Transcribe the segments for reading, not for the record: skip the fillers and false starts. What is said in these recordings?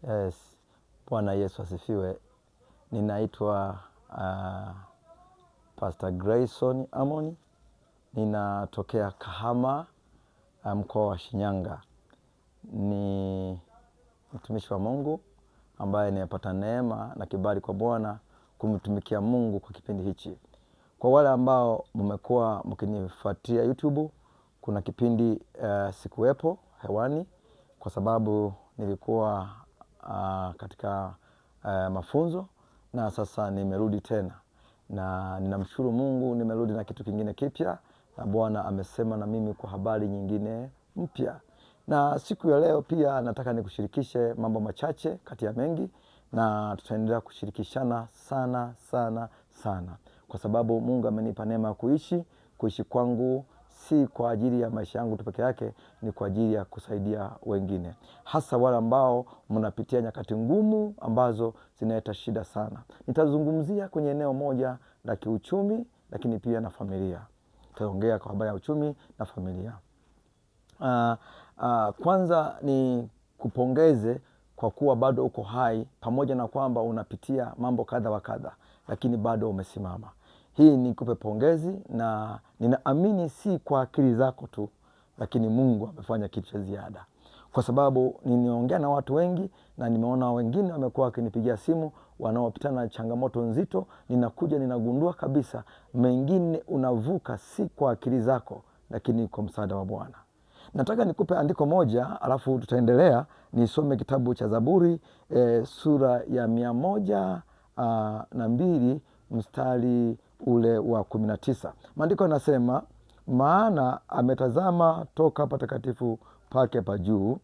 Yes, Bwana Yesu asifiwe. Ninaitwa Pastor Grayson Amoni. Ninatokea Kahama, mkoa wa Shinyanga. Ni mtumishi wa Mungu ambaye nimepata neema na kibali kwa Bwana kumtumikia Mungu kwa kipindi hichi. Kwa wale ambao mmekuwa mkinifuatia YouTube, kuna kipindi sikuwepo hewani kwa sababu nilikuwa katika mafunzo, na sasa nimerudi tena, na ninamshukuru Mungu nimerudi na kitu kingine kipya, na Bwana amesema na mimi kwa habari nyingine mpya. Na siku ya leo pia nataka nikushirikishe mambo machache kati ya mengi, na tutaendelea kushirikishana sana kwa sababu Mungu amenipa neema ya kuishi kwangu si kwa ajili ya maisha yangu tu peke yake, ni kwa ajili ya kusaidia wengine, hasa wale ambao mnapitia nyakati ngumu ambazo zinaleta shida sana. Nitazungumzia kwenye eneo moja la kiuchumi, lakini pia na familia. Tutaongea kwa habari ya uchumi na familia. Kwanza ni kupongeze kwa kuwa bado uko hai, pamoja na kwamba unapitia mambo kadha wa kadha, lakini bado umesimama. Hii nikupe pongezi, na ninaamini si kwa akili zako tu, lakini Mungu amefanya kitu cha ziada. Kwa sababu niniongea na watu wengi na nimeona wengine wamekuwa wakinipigia simu wanaopitana na changamoto nzito, ninakuja ninagundua kabisa mengine unavuka si kwa akili zako, lakini kwa msaada wa Bwana. Nataka nikupe andiko moja, alafu tutaendelea. Nisome kitabu cha Zaburi sura ya 102 mstari ule wa 19. Maandiko yanasema, maana ametazama toka patakatifu pake pa juu,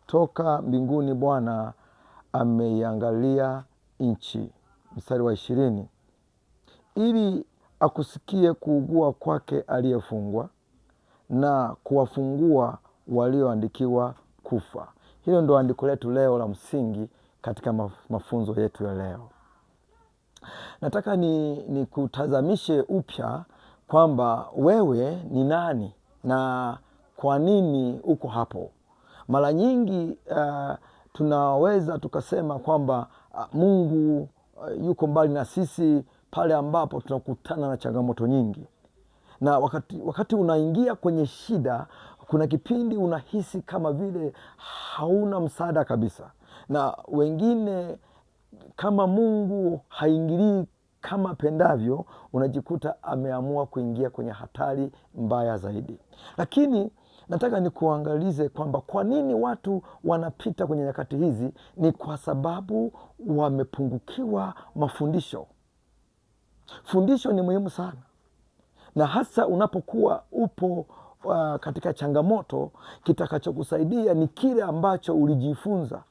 toka mbinguni Bwana ameiangalia nchi. Mstari wa 20, ili akusikie kuugua kwake aliyefungwa na kuwafungua walioandikiwa kufa. Hilo ndo andiko letu leo la msingi katika mafunzo yetu ya leo. Nataka ni kutazamishe upya kwamba wewe ni nani na kwa nini uko hapo. Mara nyingi tunaweza tukasema kwamba Mungu yuko mbali na sisi pale ambapo tunakutana na changamoto nyingi. Na wakati unaingia kwenye shida, kuna kipindi unahisi kama vile hauna msaada kabisa. Na wengine kama Mungu haingilii kama pendavyo, unajikuta ameamua kuingia kwenye hatari mbaya zaidi. Lakini nataka nikuangalize kwamba kwa nini watu wanapita kwenye nyakati hizi. Ni kwa sababu wamepungukiwa mafundisho. Fundisho ni muhimu sana, na hasa unapokuwa upo katika changamoto, kitakachokusaidia ni kile ambacho ulijifunza.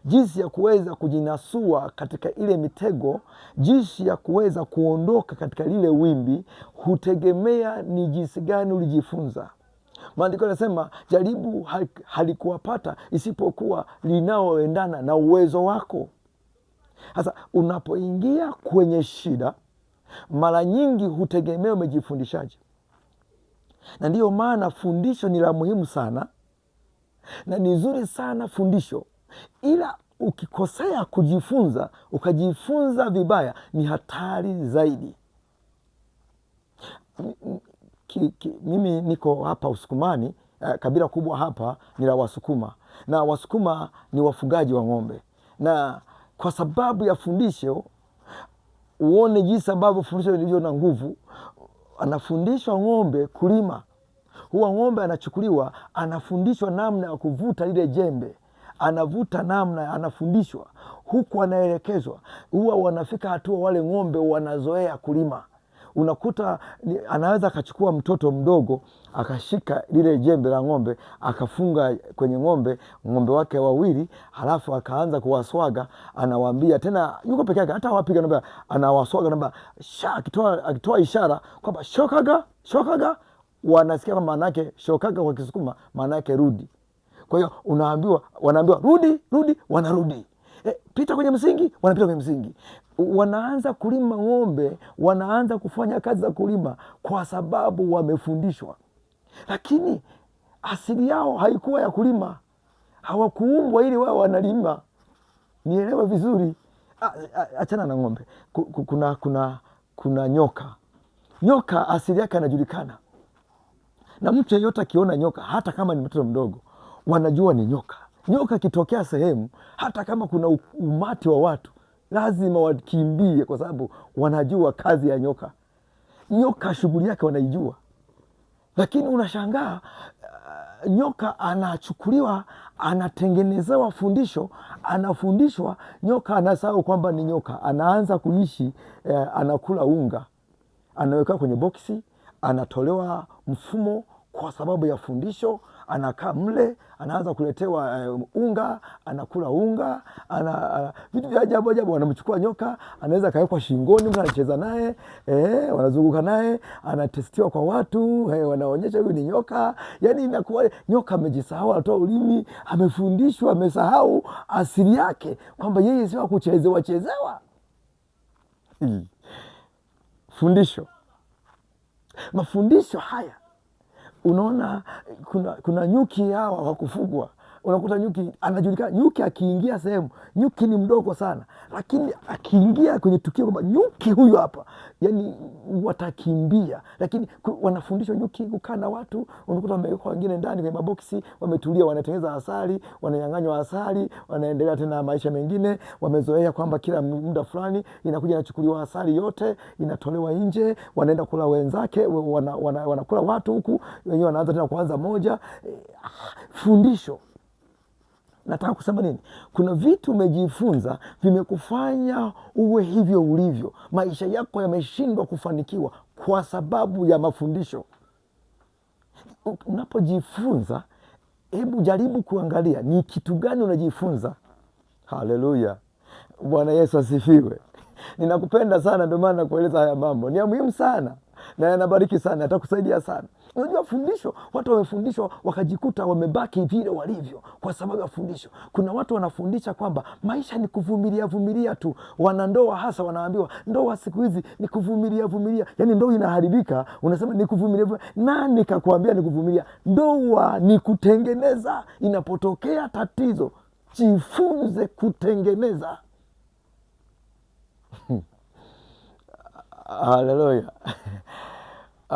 Jinsi ya kuweza kujinasua katika ile mitego, jinsi ya kuweza kuondoka katika lile wimbi, hutegemea ni jinsi gani ulijifunza. Maandiko yanasema jaribu halikuwapata isipokuwa linaoendana na uwezo wako. Sasa unapoingia kwenye shida, mara nyingi hutegemea umejifundishaje. Na ndiyo maana fundisho ni la muhimu sana, na ni nzuri sana fundisho, ila ukikosea kujifunza, ukajifunza vibaya, ni hatari zaidi. Mimi niko hapa Usukumani, kabila kubwa hapa ni la Wasukuma, na Wasukuma ni wafugaji wa ng'ombe. Na kwa sababu ya fundisho, uone jinsi ambavyo fundisho lilivyo na nguvu. Anafundishwa ng'ombe kulima. Huwa ng'ombe anachukuliwa, anafundishwa namna ya kuvuta lile jembe, anavuta namna, anafundishwa huku anaelekezwa. Huwa wanafika hatua wale ng'ombe wanazoea kulima. Unakuta anaweza akachukua mtoto mdogo, akashika lile jembe la ng'ombe, akafunga kwenye ng'ombe wake wawili, halafu akaanza kuwaswaga. Anawaambia tena, yuko peke yake, hata wapiga, anawaswaga namba akitoa ishara kwamba shokaga. Wanasikia kwa maana yake shokaga kwa Kisukuma maana yake rudi. Kwa hiyo wanaambiwa rudi, wanarudi. Pita kwenye msingi, wanapita kwenye msingi. Wanaanza kulima ng'ombe, wanaanza kufanya kazi za kulima kwa sababu wamefundishwa. Lakini asili yao haikuwa ya kulima. hawakuumbwa ili wao wanalima. Nielewe vizuri. Achana na ng'ombe. Kuna nyoka. Nyoka asili yake anajulikana, na mtu yeyote akiona nyoka, hata kama ni mtoto mdogo, wanajua ni nyoka. Nyoka kitokea sehemu, hata kama kuna umati wa watu, lazima wakimbie, kwa sababu wanajua kazi ya nyoka. Nyoka shughuli yake wanaijua. Lakini unashangaa, nyoka anachukuliwa, anatengenezewa fundisho, anafundishwa, nyoka anasahau kwamba ni nyoka, anaanza kuishi, anakula unga, anaweka kwenye boksi, anatolewa mfumo kwa sababu ya fundisho, anakaa mle, anaanza kuletewa unga, anakula unga, vitu vya ajabu ajabu. Wanamchukua nyoka, anaweza kawekwa shingoni, mtu anacheza naye, wanazunguka naye, anatestiwa kwa watu, wanaonyesha huyu ni nyoka. Yani inakuwa nyoka amejisahau, anatoa ulimi, amefundishwa, amesahau asili yake, kwamba yeye sio kuchezewa chezewa. Fundisho. Mafundisho haya, unaona kuna nyuki hawa wakufugwa. Unakuta nyuki anajulikana. Nyuki akiingia sehemu, nyuki ni mdogo sana, lakini akiingia kwenye tukio kwamba nyuki huyu hapa, yani watakimbia. Lakini wanafundishwa nyuki kukaa na watu. Unakuta wamewekwa wengine ndani kwenye maboksi, wametulia, wanatengeneza asali, wananyang'anywa asali, wanaendelea tena maisha mengine. Wamezoea kwamba kila muda fulani inakuja inachukuliwa asali yote, inatolewa nje, wanaenda kula wenzake, wanakula watu huku, wenyewe wanaanza tena kuanza moja. Fundisho. Nataka kusema nini? Kuna vitu umejifunza vimekufanya uwe hivyo ulivyo. Maisha yako yameshindwa kufanikiwa kwa sababu ya mafundisho. Unapojifunza, hebu jaribu kuangalia ni kitu gani unajifunza. Haleluya. Bwana Yesu asifiwe. Ninakupenda sana, ndio maana nakueleza haya mambo. Ni ya muhimu sana na yanabariki sana, atakusaidia sana. Unajua fundisho, watu wamefundishwa wakajikuta wamebaki vile walivyo kwa sababu ya fundisho. Kuna watu wanafundisha kwamba maisha ni kuvumilia tu. Wanandoa hasa wanaambiwa ndoa siku hizi ni kuvumilia. Yani ndoa inaharibika, unasema ni kuvumilia. Nani kakuambia ni kuvumilia? Ndoa ni kutengeneza. Inapotokea tatizo, jifunze kutengeneza. Haleluya.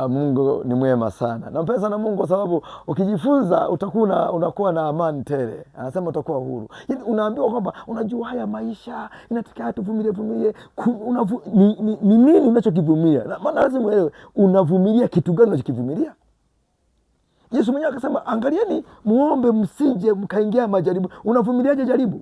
Mungu ni mwema sana. Nampenda sana Mungu kwa sababu ukijifunza unakuwa na amani tele. Anasema utakuwa huru. Yaani unaambiwa kwamba unajua haya maisha inataka tuvumilie. Ni nini unachokivumilia? Maana lazima uelewe unavumilia kitu gani unachokivumilia. Yesu mwenyewe akasema angalieni muombe msije mkaingia majaribu. Unavumiliaje jaribu?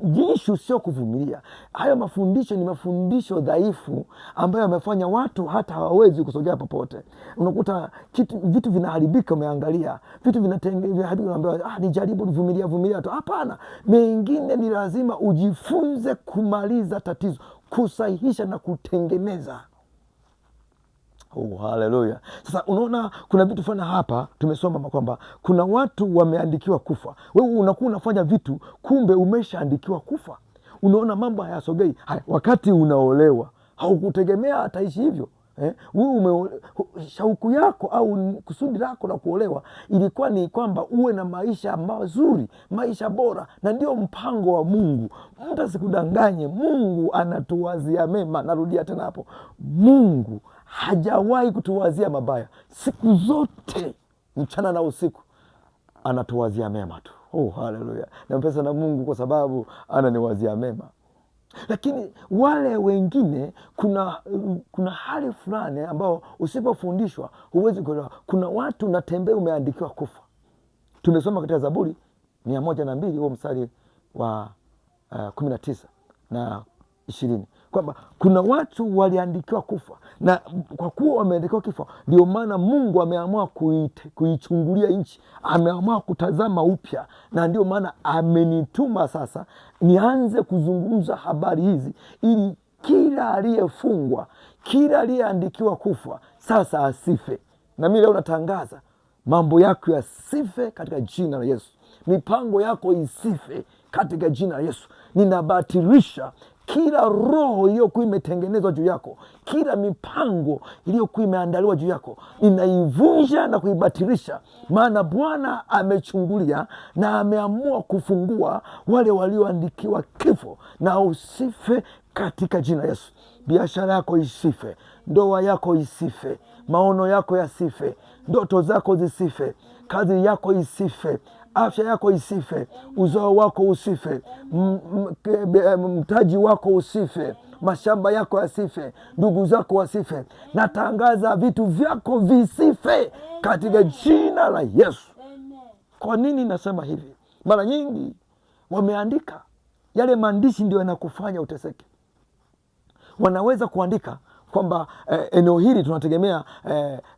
Jishu sio kuvumilia. Hayo mafundisho ni mafundisho dhaifu ambayo yamefanya watu hata hawawezi kusogea popote. Unakuta vitu vinaharibika, umeangalia vitu vinaharibika, unaambiwa ni jaribu, vumilia tu. Hapana, mengine ni lazima ujifunze kumaliza tatizo, kusahihisha na kutengeneza. Haleluya. Sasa unaona kuna vitu fulani hapa tumesoma kwamba kuna watu wameandikiwa kufa. Wewe unakuwa unafanya vitu, kumbe umeshaandikiwa kufa. Unaona mambo hayasogei. Wakati unaolewa haukutegemea ataishi hivyo. Wewe shauku yako au kusudi lako la kuolewa ilikuwa ni kwamba uwe na maisha mazuri, maisha bora, na ndio mpango wa Mungu. Mtu asikudanganye, Mungu anatuwazia mema. Narudia tena hapo, Mungu hajawahi kutuwazia mabaya. Siku zote, mchana na usiku, anatuwazia mema tu. Haleluya. Nampenda na Mungu kwa sababu ananiwazia mema. Lakini wale wengine kuna hali fulani ambao usipofundishwa huwezi kuelewa. Kuna watu natembea umeandikiwa kufa. Tumesoma katika Zaburi 102 huo mstari wa 19 na 20 kwamba kuna watu waliandikiwa kufa, na kwa kuwa wameandikiwa kifo, ndio maana Mungu ameamua kuichungulia nchi, ameamua kutazama upya, na ndio maana amenituma sasa nianze kuzungumza habari hizi, ili kila aliyefungwa, kila aliyeandikiwa kufa sasa asife. Na mimi leo natangaza mambo yako yasife katika jina la Yesu. Mipango yako isife katika jina la Yesu. Ninabatilisha kila roho iliyokuwa imetengenezwa juu yako, kila mipango iliyokuwa imeandaliwa juu yako, ninaivunja na kuibatilisha. Maana Bwana amechungulia na ameamua kufungua wale walioandikiwa kifo, na usife katika jina Yesu. Biashara yako isife, ndoa yako isife, maono yako yasife, ndoto zako zisife, kazi yako isife, afya yako isife, uzao wako usife, mtaji wako usife, mashamba yako yasife, ndugu zako wasife. Natangaza vitu vyako visife katika jina la Yesu. Kwa nini nasema hivi? Mara nyingi wameandika yale maandishi, ndio yanakufanya uteseke. Wanaweza kuandika kwamba eneo hili tunategemea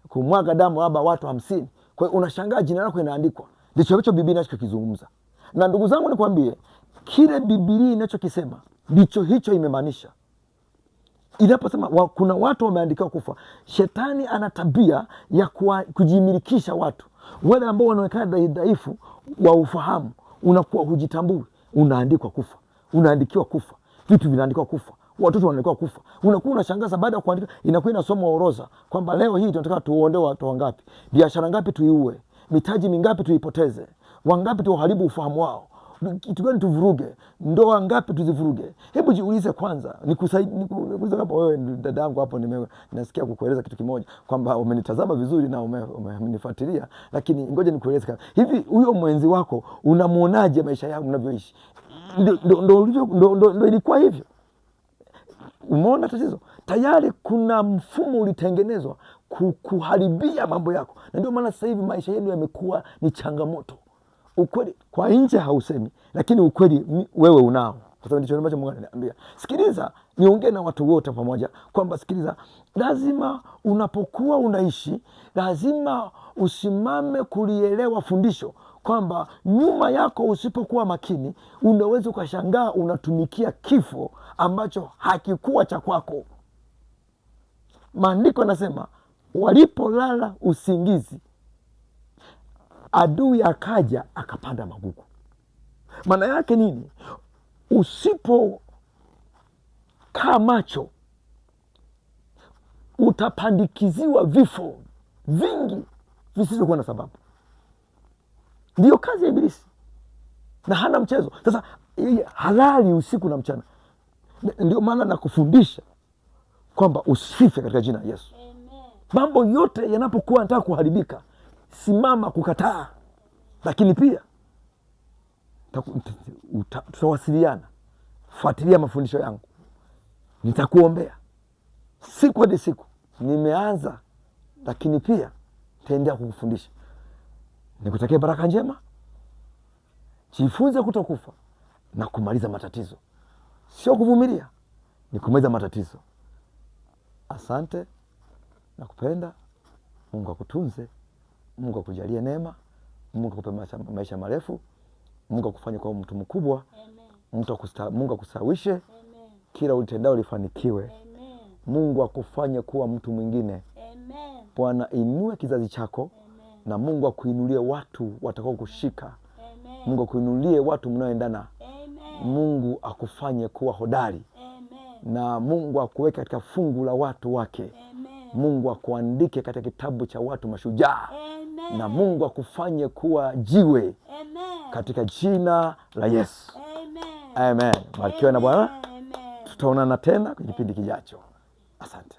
kumwaga damu labda watu 50. Kwa hiyo unashangaa jina lako inaandikwa. Ndicho hicho Biblia inachokizungumza. Na ndugu zangu nikwambie, kile Biblia inachokisema ndicho hicho imemaanisha. Inaposema kuna watu wameandikiwa kufa, shetani ana tabia ya kujimilikisha watu. Wale ambao wanaonekana dhaifu wa ufahamu, unakuwa hujitambui, unaandikwa kufa, unaandikiwa kufa, vitu vinaandikwa kufa, watoto wanaandikwa kufa. Unakuwa unashangaza, baada ya kuandika inakuwa inasoma orodha kwamba leo hii tunataka tuondoe watu wangapi, biashara ngapi tuiue, mitaji mingapi tuipoteze, wangapi tuharibu ufahamu wao, kitu gani tuvuruge, ndoa ngapi tuzivuruge. Hebu jiulize kwanza, nikuulize kama wewe dada yangu hapo, nasikia kukueleza kitu kimoja kwamba umenitazama vizuri na umenifuatilia, lakini ngoja nikueleze hivi, huyo mwenzi wako unamuonaje maisha yako mnavyoishi? Ndio ilikuwa hivyo. Umeona tatizo? Tayari kuna mfumo ulitengenezwa kuharibia mambo yako. Na ndio maana sasa hivi maisha yenu yamekuwa ni changamoto. Ukweli kwa nje hausemi, lakini ukweli wewe unao. Kwa sababu ndicho ambacho Mungu ananiambia. Sikiliza, niongee na watu wote pamoja kwamba sikiliza, lazima unapokuwa unaishi, lazima usimame kulielewa fundisho kwamba nyuma yako usipokuwa makini, unaweza ukashangaa unatumikia kifo ambacho hakikuwa cha kwako. Maandiko nasema walipolala usingizi, adui akaja akapanda magugu. Maana yake nini? Usipokaa macho, utapandikiziwa vifo vingi visivyokuwa na sababu. Ndiyo kazi ya Ibilisi, na hana mchezo. Sasa halali usiku na mchana. Ndio maana nakufundisha kwamba usife katika jina la Yesu. Amen. Mambo yote yanapokuwa yanataka kuharibika, simama kukataa. Lakini pia tutawasiliana, fuatilia mafundisho yangu, nitakuombea siku hadi siku. Nimeanza, lakini pia nitaendelea kukufundisha. Nikutakia baraka njema. Jifunze kutokufa na kumaliza matatizo. Sio kuvumilia, ni kumaliza matatizo. Asante, nakupenda. Mungu akutunze, Mungu akujalie neema, Mungu akupe maisha marefu, Mungu akufanye kuwa mtu mkubwa. Amen. Mungu akustawishe. Amen. Kila ulitendao lifanikiwe. Amen. Mungu akufanye kuwa mtu mwingine. Amen. Bwana inue kizazi chako. Amen. Na Mungu akuinulie watu watakao kushika. Amen. Mungu akuinulie watu mnaoendana. Amen. Mungu akufanye kuwa hodari. Amen. Na Mungu akuweke katika fungu la watu wake. Amen. Mungu akuandike katika kitabu cha watu mashujaa. Amen. Na Mungu akufanye kuwa jiwe. Amen. Katika jina la Yesu. Amen. Amen. Barikiwe na Bwana. Tutaonana tena kwenye kipindi kijacho. Asante.